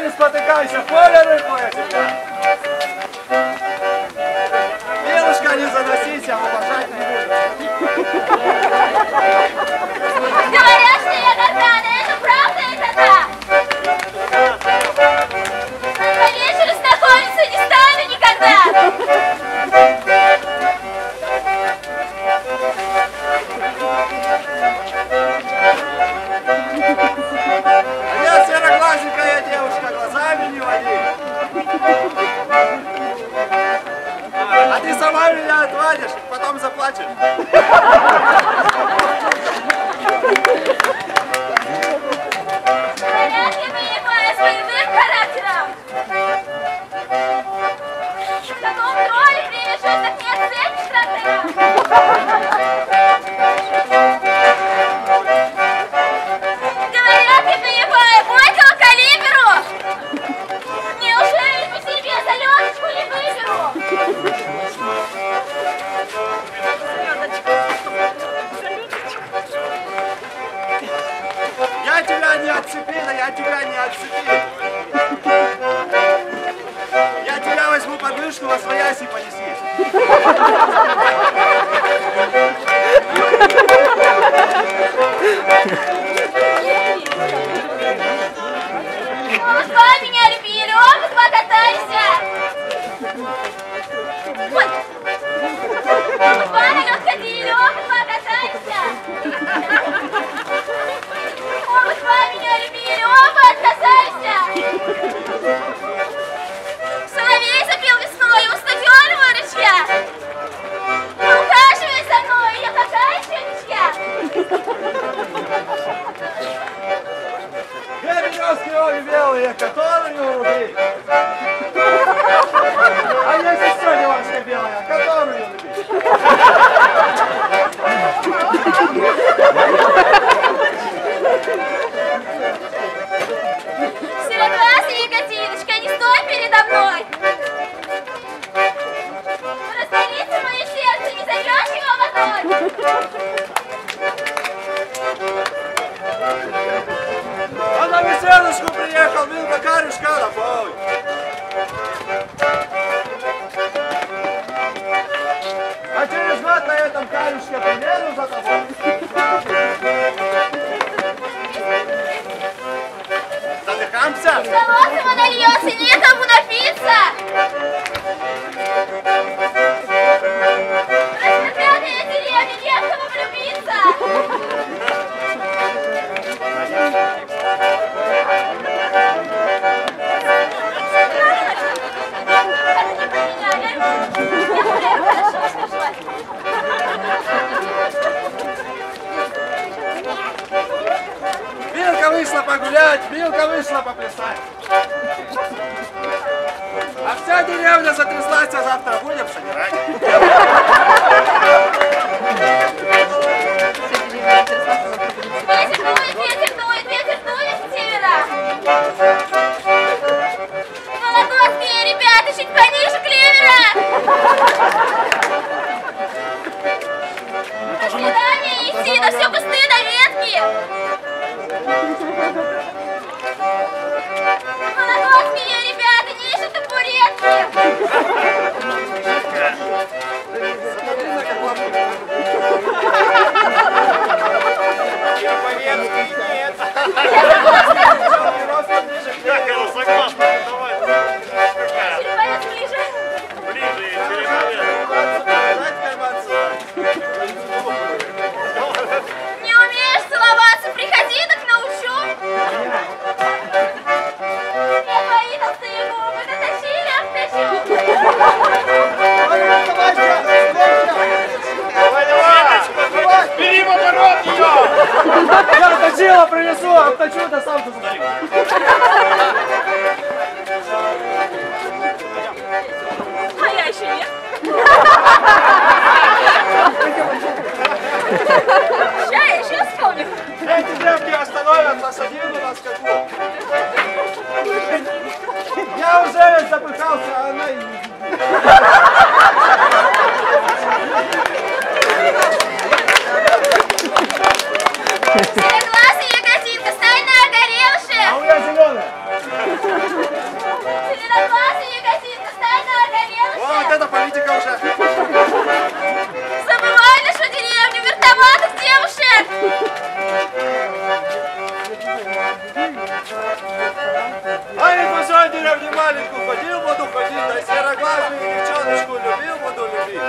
Не спотыкайся, поле рыхлое тебя. Белушка, не заносись, я уважать не буду. Говорят, что я Гордана, это правда, это да? На вечер знакомиться не стану никогда. А я сероглазенькая девушка, глазами не води. А ты сама меня отвадишь, потом заплачешь. Говорят, я понимаю своим характером. В таком тролле примешусь, так не оценишь характером. Говорят, я понимаю, бойкого калибру. Неужели по себе заленочку не выберу? Я тебя не отцепи, да я тебя не отцепи. Я тебя возьму под мышку, восвоясь и понеси. Лошва меня любили, опыт покатайся. Ой. Лошва на легкотеле, опыт покатайся. Лошва меня любили, опыт касайся. Соловей запел весной у стадионного ручья. Ухаживай за мной, я какая чудичья. Две березки обе белые, которые рубли. А если сегодня ваша белая, которую любишь? Сероглазая Екатериночка, не стой передо мной. Разгорится мое сердце, не зальешь его водой. А на веселушку приехал Милка Карюшка на пой. А через год на этом Карюшке приеду за тобой. Задыхаемся? Солнце нальется, некому напиться. Распятая деревня, некому влюбиться. Милка вышла погулять, Милка вышла поплясать. А вся деревня затряслась, а завтра будем собирать. Ветер дует с севера. Вологодские ребята чуть пониже клевера. свидание идти, да все пустые доветки. Молодец меня, ребята, не ищут табуретки. По-немецки нет. Как она согласна? Давай. Череповец ближе. Ближе, Череповец. Не умеешь целоваться, приходи, так научу. Я твои толстые губы дотащили, обтащу. Бери в оборот ее! Я точила принесу, обточу, да сам тут знаю. А я еще нет. Ща, я еще вспомню. Эти девки остановят нас один у нас какую. Я уже запыхался, а она и... Сероглазый ягозинка, стань на огорелше. А у меня зеленая. Сероглазый ягозинка, стань на огорелше. Вот это политика уже. Забывай нашу деревню, вертоватых девушек. А ведь в своей деревне маленькую ходил, буду ходить, да и сероглазую девчоночку любил, буду любить.